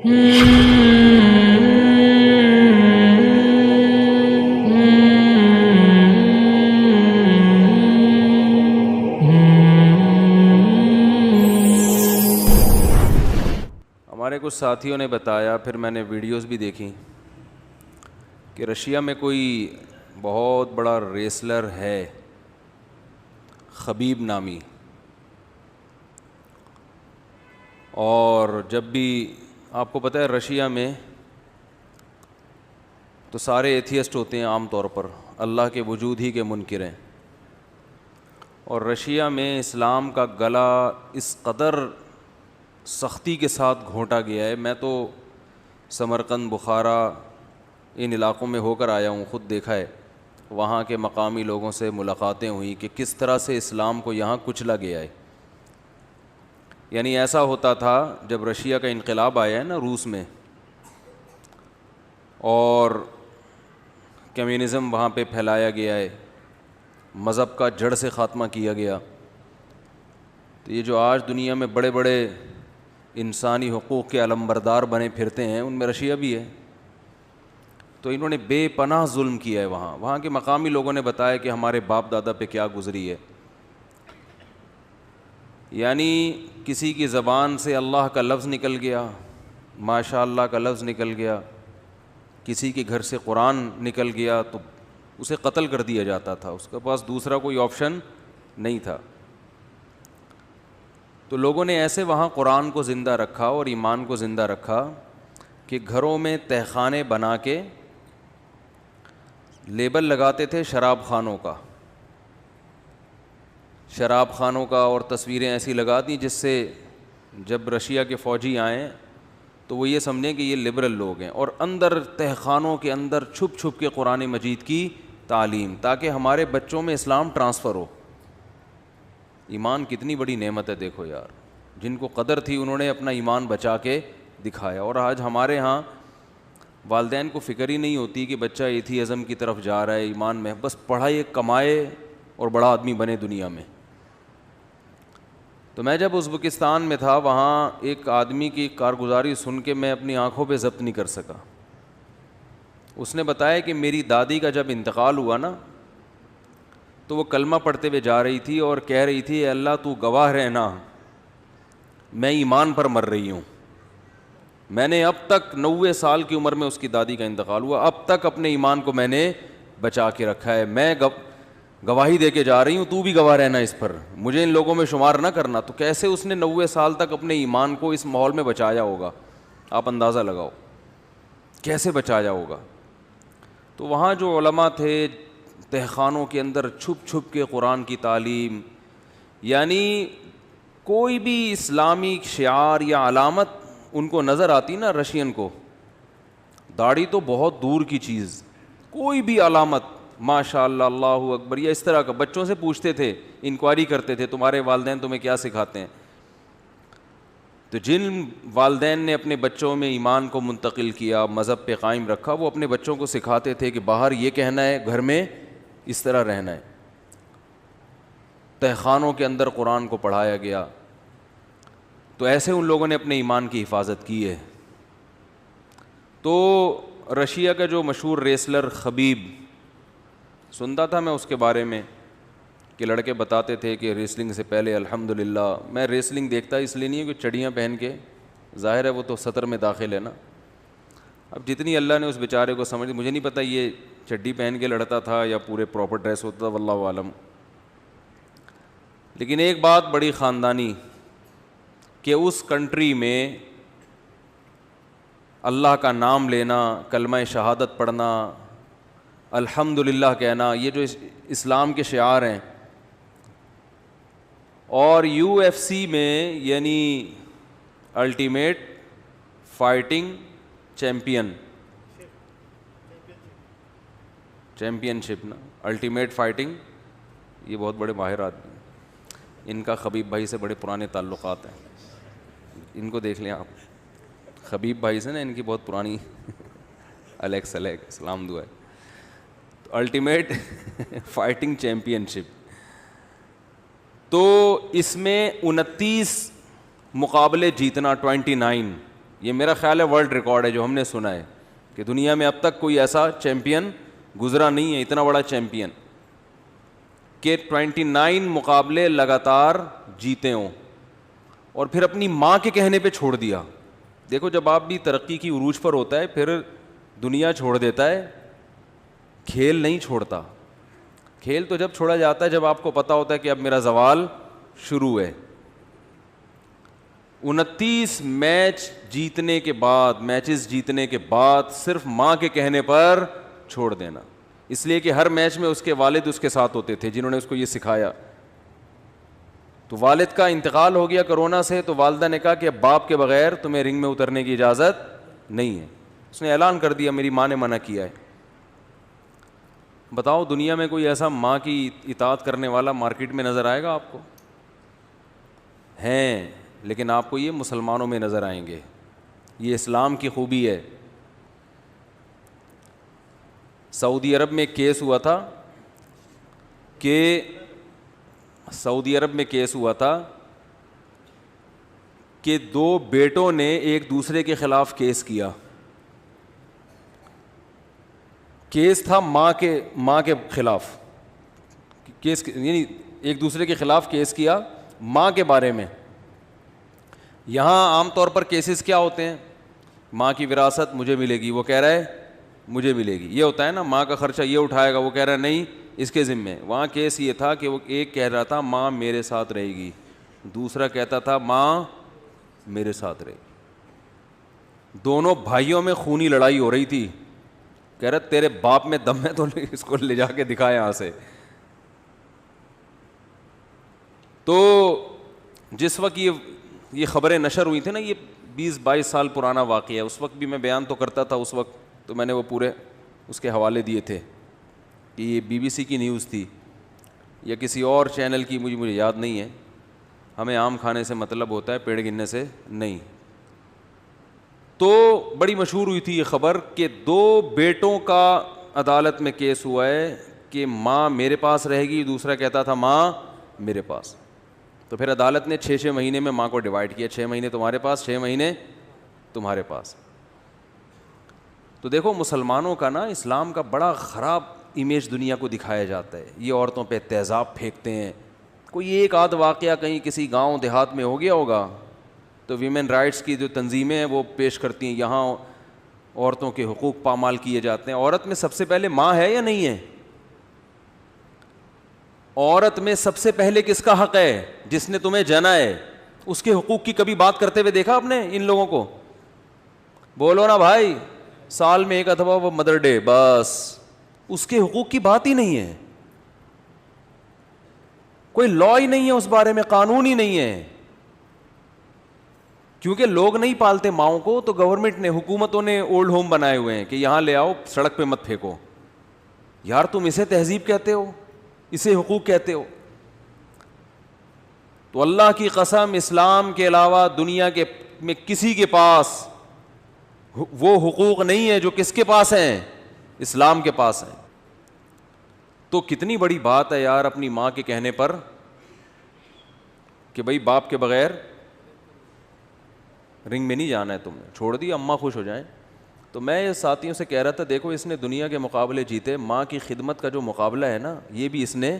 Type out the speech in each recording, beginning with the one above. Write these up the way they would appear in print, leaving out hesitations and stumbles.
ہمارے کچھ ساتھیوں نے بتایا، پھر میں نے ویڈیوز بھی دیکھی کہ رشیا میں کوئی بہت بڑا ریسلر ہے خبیب نامی، اور جب بھی آپ کو پتہ ہے رشیا میں تو سارے ایتھیسٹ ہوتے ہیں عام طور پر، اللہ کے وجود ہی کے منکر ہیں، اور رشیا میں اسلام کا گلا اس قدر سختی کے ساتھ گھونٹا گیا ہے۔ میں تو سمرقند، بخارا ان علاقوں میں ہو کر آیا ہوں، خود دیکھا ہے، وہاں کے مقامی لوگوں سے ملاقاتیں ہوئیں کہ کس طرح سے اسلام کو یہاں کچلا گیا ہے۔ یعنی ایسا ہوتا تھا جب رشیا کا انقلاب آیا ہے نا روس میں، اور کمیونزم وہاں پہ پھیلایا گیا ہے، مذہب کا جڑ سے خاتمہ کیا گیا، تو یہ جو آج دنیا میں بڑے بڑے انسانی حقوق کے علمبردار بنے پھرتے ہیں، ان میں رشیا بھی ہے۔ تو انہوں نے بے پناہ ظلم کیا ہے وہاں کے مقامی لوگوں نے بتایا کہ ہمارے باپ دادا پہ کیا گزری ہے۔ یعنی کسی کی زبان سے اللہ کا لفظ نکل گیا، ماشاء اللہ کا لفظ نکل گیا، کسی کے گھر سے قرآن نکل گیا تو اسے قتل کر دیا جاتا تھا، اس کے پاس دوسرا کوئی آپشن نہیں تھا۔ تو لوگوں نے ایسے وہاں قرآن کو زندہ رکھا اور ایمان کو زندہ رکھا کہ گھروں میں تہخانے بنا کے لیبل لگاتے تھے شراب خانوں کا اور تصویریں ایسی لگا دیں جس سے جب رشیا کے فوجی آئیں تو وہ یہ سمجھیں کہ یہ لبرل لوگ ہیں، اور اندر تہخانوں کے اندر چھپ چھپ کے قرآن مجید کی تعلیم، تاکہ ہمارے بچوں میں اسلام ٹرانسفر ہو۔ ایمان کتنی بڑی نعمت ہے، دیکھو یار، جن کو قدر تھی انہوں نے اپنا ایمان بچا کے دکھایا۔ اور آج ہمارے ہاں والدین کو فکر ہی نہیں ہوتی کہ بچہ ایتھیزم کی طرف جا رہا ہے، ایمان میں بس پڑھائے، کمائے اور بڑا آدمی بنے دنیا میں۔ تو میں جب ازبکستان میں تھا، وہاں ایک آدمی کی کارگزاری سن کے میں اپنی آنکھوں پہ ضبط نہیں کر سکا۔ اس نے بتایا کہ میری دادی کا جب انتقال ہوا نا تو وہ کلمہ پڑھتے ہوئے جا رہی تھی اور کہہ رہی تھی، اے اللہ تو گواہ رہنا، میں ایمان پر مر رہی ہوں۔ میں نے اب تک 90 سال کی عمر میں اس کی دادی کا انتقال ہوا، اب تک اپنے ایمان کو میں نے بچا کے رکھا ہے، میں گواہی دے کے جا رہی ہوں، تو بھی گواہ رہنا اس پر، مجھے ان لوگوں میں شمار نہ کرنا۔ تو کیسے اس نے 90 سال تک اپنے ایمان کو اس ماحول میں بچایا ہوگا، آپ اندازہ لگاؤ کیسے بچایا ہوگا۔ تو وہاں جو علماء تھے تہخانوں کے اندر چھپ چھپ کے قرآن کی تعلیم، یعنی کوئی بھی اسلامی شعار یا علامت ان کو نظر آتی نا، رشین کو داڑھی تو بہت دور کی چیز، کوئی بھی علامت ماشاء اللہ، اللہ اکبر، یا اس طرح کا، بچوں سے پوچھتے تھے، انکوائری کرتے تھے تمہارے والدین تمہیں کیا سکھاتے ہیں۔ تو جن والدین نے اپنے بچوں میں ایمان کو منتقل کیا، مذہب پہ قائم رکھا، وہ اپنے بچوں کو سکھاتے تھے کہ باہر یہ کہنا ہے، گھر میں اس طرح رہنا ہے۔ تہخانوں کے اندر قرآن کو پڑھایا گیا، تو ایسے ان لوگوں نے اپنے ایمان کی حفاظت کی ہے۔ تو رشیا کا جو مشہور ریسلر خبیب، سنتا تھا میں اس کے بارے میں کہ لڑکے بتاتے تھے کہ ریسلنگ سے پہلے الحمدللہ، میں ریسلنگ دیکھتا اس لیے نہیں ہے کہ چڑیاں پہن کے، ظاہر ہے وہ تو سطر میں داخل ہے نا، اب جتنی اللہ نے اس بیچارے کو سمجھ، مجھے نہیں پتہ یہ چڈی پہن کے لڑتا تھا یا پورے پراپر ڈریس ہوتا تھا، واللہ عالم۔ لیکن ایک بات بڑی خاندانی کہ اس کنٹری میں اللہ کا نام لینا، کلمہ شہادت پڑھنا، الحمدللہ کہنا، یہ جو اسلام کے شعار ہیں، اور UFC میں یعنی الٹیمیٹ فائٹنگ چیمپئن شپ نا، الٹیمیٹ فائٹنگ، یہ بہت بڑے ماہر آدمی ہیں، ان کا خبیب بھائی سے بڑے پرانے تعلقات ہیں، ان کو دیکھ لیں آپ، خبیب بھائی سے نا ان کی بہت پرانی الیکس سلام دعا ہے۔ تو الٹیمیٹ فائٹنگ چیمپئن شپ، تو اس میں 29 مقابلے جیتنا، 29، یہ میرا خیال ہے ورلڈ ریکارڈ ہے جو ہم نے سنا ہے کہ دنیا میں اب تک کوئی ایسا چیمپئن گزرا نہیں ہے, اتنا بڑا چیمپئن کہ 29 مقابلے لگاتار جیتے ہوں اور پھر اپنی ماں کے کہنے پہ چھوڑ دیا. دیکھو جب آپ بھی ترقی کی عروج پر ہوتا ہے پھر دنیا چھوڑ دیتا ہے, کھیل نہیں چھوڑتا. کھیل تو جب چھوڑا جاتا ہے جب آپ کو پتا ہوتا ہے کہ اب میرا زوال شروع ہے. 29 میچز جیتنے کے بعد صرف ماں کے کہنے پر چھوڑ دینا, اس لیے کہ ہر میچ میں اس کے والد اس کے ساتھ ہوتے تھے جنہوں نے اس کو یہ سکھایا. تو والد کا انتقال ہو گیا کرونا سے, تو والدہ نے کہا کہ اب باپ کے بغیر تمہیں رنگ میں اترنے کی اجازت نہیں ہے. اس نے اعلان کر دیا میری ماں نے منع کیا ہے. بتاؤ دنیا میں کوئی ایسا ماں کی اطاعت کرنے والا مارکیٹ میں نظر آئے گا آپ کو؟ ہیں, لیکن آپ کو یہ مسلمانوں میں نظر آئیں گے. یہ اسلام کی خوبی ہے. سعودی عرب میں کیس ہوا تھا کہ دو بیٹوں نے ایک دوسرے کے خلاف کیس کیا. کیس تھا ماں کے خلاف, کیس یعنی ایک دوسرے کے خلاف کیس کیا ماں کے بارے میں. یہاں عام طور پر کیسز کیا ہوتے ہیں؟ ماں کی وراثت مجھے ملے گی, وہ کہہ رہا ہے مجھے ملے گی. یہ ہوتا ہے نا, ماں کا خرچہ یہ اٹھائے گا, وہ کہہ رہا ہے نہیں اس کے ذمے. وہاں کیس یہ تھا کہ وہ ایک کہہ رہا تھا ماں میرے ساتھ رہے گی, دوسرا کہتا تھا ماں میرے ساتھ رہے گی. دونوں بھائیوں میں خونی لڑائی ہو رہی تھی. کہہ رہا تیرے باپ میں دم ہے تو اس کو لے جا کے دکھا یہاں سے. تو جس وقت یہ خبریں نشر ہوئی تھیں نا, یہ 20-22 سال پرانا واقعہ ہے. اس وقت بھی میں بیان تو کرتا تھا, اس وقت تو میں نے وہ پورے اس کے حوالے دیے تھے کہ یہ BBC کی نیوز تھی یا کسی اور چینل کی, مجھے یاد نہیں ہے. ہمیں آم کھانے سے مطلب ہوتا ہے, پیڑ گننے سے نہیں. تو بڑی مشہور ہوئی تھی یہ خبر کہ دو بیٹوں کا عدالت میں کیس ہوا ہے کہ ماں میرے پاس رہے گی, دوسرا کہتا تھا ماں میرے پاس. تو پھر عدالت نے 6 مہینے میں ماں کو ڈیوائڈ کیا, 6 مہینے تمہارے پاس, 6 مہینے تمہارے پاس. تو دیکھو مسلمانوں کا نا اسلام کا بڑا خراب امیج دنیا کو دکھایا جاتا ہے. یہ عورتوں پہ تیزاب پھینکتے ہیں. کوئی ایک آدھ واقعہ کہیں کسی گاؤں دیہات میں ہو گیا ہوگا تو ویمن رائٹس کی جو تنظیمیں ہیں وہ پیش کرتی ہیں یہاں عورتوں کے حقوق پامال کیے جاتے ہیں. عورت میں سب سے پہلے ماں ہے یا نہیں ہے؟ عورت میں سب سے پہلے کس کا حق ہے؟ جس نے تمہیں جنا ہے. اس کے حقوق کی کبھی بات کرتے ہوئے دیکھا آپ نے ان لوگوں کو؟ بولو نا بھائی, سال میں ایک دفعہ وہ مدر ڈے, بس اس کے حقوق کی بات ہی نہیں ہے. کوئی لا ہی نہیں ہے اس بارے میں, قانون ہی نہیں ہے. کیونکہ لوگ نہیں پالتے ماؤں کو, تو گورنمنٹ نے, حکومتوں نے اولڈ ہوم بنائے ہوئے ہیں کہ یہاں لے آؤ, سڑک پہ مت پھینکو. یار تم اسے تہذیب کہتے ہو, اسے حقوق کہتے ہو؟ تو اللہ کی قسم اسلام کے علاوہ دنیا کے میں کسی کے پاس وہ حقوق نہیں ہے جو کس کے پاس ہیں؟ اسلام کے پاس ہیں. تو کتنی بڑی بات ہے یار اپنی ماں کے کہنے پر کہ بھائی باپ کے بغیر رنگ میں نہیں جانا ہے, تم نے چھوڑ دیا, اماں خوش ہو جائیں. تو میں ساتھیوں سے کہہ رہا تھا دیکھو اس نے دنیا کے مقابلے جیتے, ماں کی خدمت کا جو مقابلہ ہے نا یہ بھی اس نے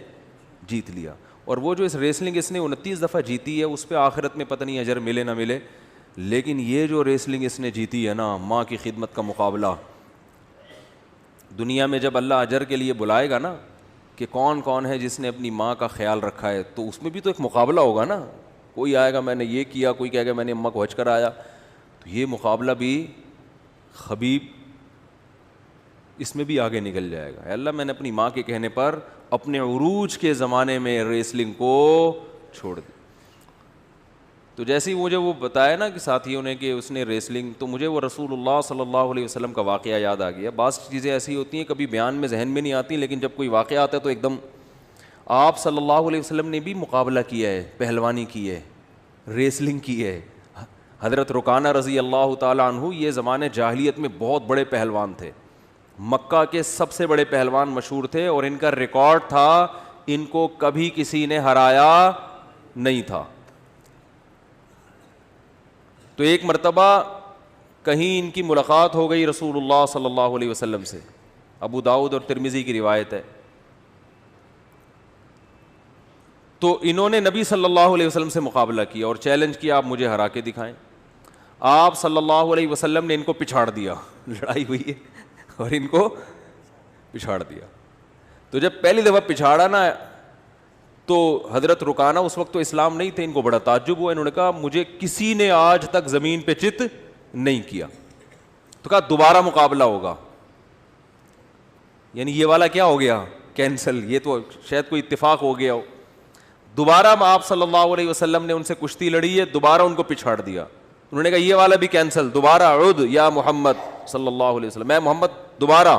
جیت لیا. اور وہ جو اس ریسلنگ اس نے 29 دفعہ جیتی ہے اس پہ آخرت میں پتہ نہیں اجر ملے نہ ملے, لیکن یہ جو ریسلنگ اس نے جیتی ہے نا, ماں کی خدمت کا مقابلہ, دنیا میں جب اللہ اجر کے لیے بلائے گا نا کہ کون کون ہے جس نے اپنی ماں کا خیال رکھا ہے, تو اس میں بھی تو ایک مقابلہ ہوگا نا. کوئی آئے گا میں نے یہ کیا, کوئی کہے گا میں نے اماں کو حج کرایا. تو یہ مقابلہ بھی خبیب اس میں بھی آگے نکل جائے گا. اے اللہ میں نے اپنی ماں کے کہنے پر اپنے عروج کے زمانے میں ریسلنگ کو چھوڑ دی. تو جیسے ہی مجھے وہ بتایا نا کہ ساتھیوں نے کہ اس نے ریسلنگ, تو مجھے وہ رسول اللہ صلی اللہ علیہ وسلم کا واقعہ یاد آ گیا. بعض چیزیں ایسی ہوتی ہیں کبھی بیان میں ذہن میں نہیں آتی, لیکن جب کوئی واقعہ آتا ہے تو ایک دم. آپ صلی اللہ علیہ وسلم نے بھی مقابلہ کیا ہے, پہلوانی کی ہے, ریسلنگ کی ہے. حضرت رکانہ رضی اللہ تعالیٰ عنہ یہ زمانے جاہلیت میں بہت بڑے پہلوان تھے, مکہ کے سب سے بڑے پہلوان مشہور تھے, اور ان کا ریکارڈ تھا ان کو کبھی کسی نے ہرایا نہیں تھا. تو ایک مرتبہ کہیں ان کی ملاقات ہو گئی رسول اللہ صلی اللہ علیہ وسلم سے، ابو داؤد اور ترمذی کی روایت ہے، تو انہوں نے نبی صلی اللہ علیہ وسلم سے مقابلہ کیا اور چیلنج کیا آپ مجھے ہرا کے دکھائیں. آپ صلی اللہ علیہ وسلم نے ان کو پچھاڑ دیا، لڑائی ہوئی ہے اور ان کو پچھاڑ دیا. تو جب پہلی دفعہ پچھاڑا نا تو حضرت رکانہ اس وقت تو اسلام نہیں تھے، ان کو بڑا تعجب ہوا. انہوں نے کہا مجھے کسی نے آج تک زمین پہ چت نہیں کیا. تو کہا دوبارہ مقابلہ ہوگا. یعنی یہ والا کیا ہو گیا؟ کینسل. یہ تو شاید کوئی اتفاق ہو گیا ہو. دوبارہ آپ صلی اللہ علیہ وسلم نے ان سے کشتی لڑی ہے، دوبارہ ان کو پچھاڑ دیا. انہوں نے کہا یہ والا بھی کینسل، دوبارہ عد یا محمد صلی اللہ علیہ وسلم، میں محمد دوبارہ.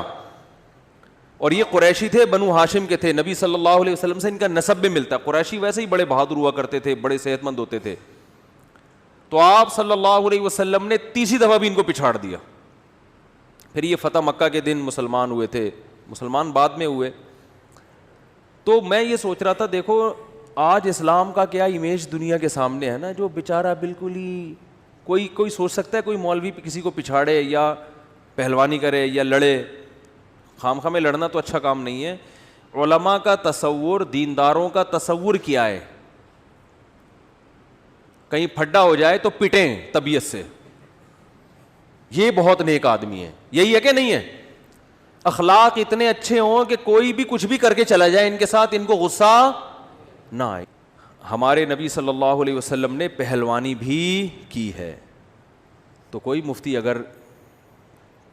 اور یہ قریشی تھے، بنو ہاشم کے تھے، نبی صلی اللہ علیہ وسلم سے ان کا نسب بھی ملتا ہے. قریشی ویسے ہی بڑے بہادر ہوا کرتے تھے، بڑے صحت مند ہوتے تھے. تو آپ صلی اللہ علیہ وسلم نے تیسری دفعہ بھی ان کو پچھاڑ دیا. پھر یہ فتح مکہ کے دن مسلمان ہوئے تھے، مسلمان بعد میں ہوئے. تو میں یہ سوچ رہا تھا دیکھو آج اسلام کا کیا امیج دنیا کے سامنے ہے نا، جو بیچارہ بالکل ہی کوئی سوچ سکتا ہے کوئی مولوی کسی کو پچھاڑے یا پہلوانی کرے یا لڑے. خام میں لڑنا تو اچھا کام نہیں ہے. علماء کا تصور، دینداروں کا تصور کیا ہے؟ کہیں پھڈا ہو جائے تو پٹیں طبیعت سے، یہ بہت نیک آدمی ہے. یہی ہے کہ نہیں ہے؟ اخلاق اتنے اچھے ہوں کہ کوئی بھی کچھ بھی کر کے چلا جائے ان کے ساتھ، ان کو غصہ نہ آئے. ہمارے نبی صلی اللہ علیہ وسلم نے پہلوانی بھی کی ہے. تو کوئی مفتی اگر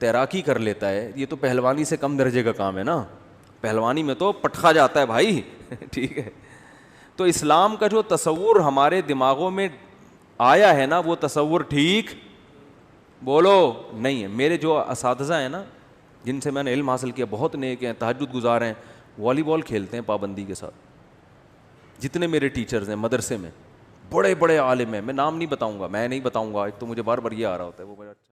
تیراکی کر لیتا ہے، یہ تو پہلوانی سے کم درجے کا کام ہے نا. پہلوانی میں تو پٹخا جاتا ہے بھائی ٹھیک ہے. تو اسلام کا جو تصور ہمارے دماغوں میں آیا ہے نا، وہ تصور ٹھیک بولو نہیں ہے. میرے جو اساتذہ ہیں نا جن سے میں نے علم حاصل کیا، بہت نیک ہیں، تہجد گزار ہیں، والی بال کھیلتے ہیں پابندی کے ساتھ. جتنے میرے ٹیچرز ہیں مدرسے میں بڑے بڑے عالم ہیں، میں نام نہیں بتاؤں گا، ایک تو مجھے بار بار یہ آ رہا ہوتا ہے وہ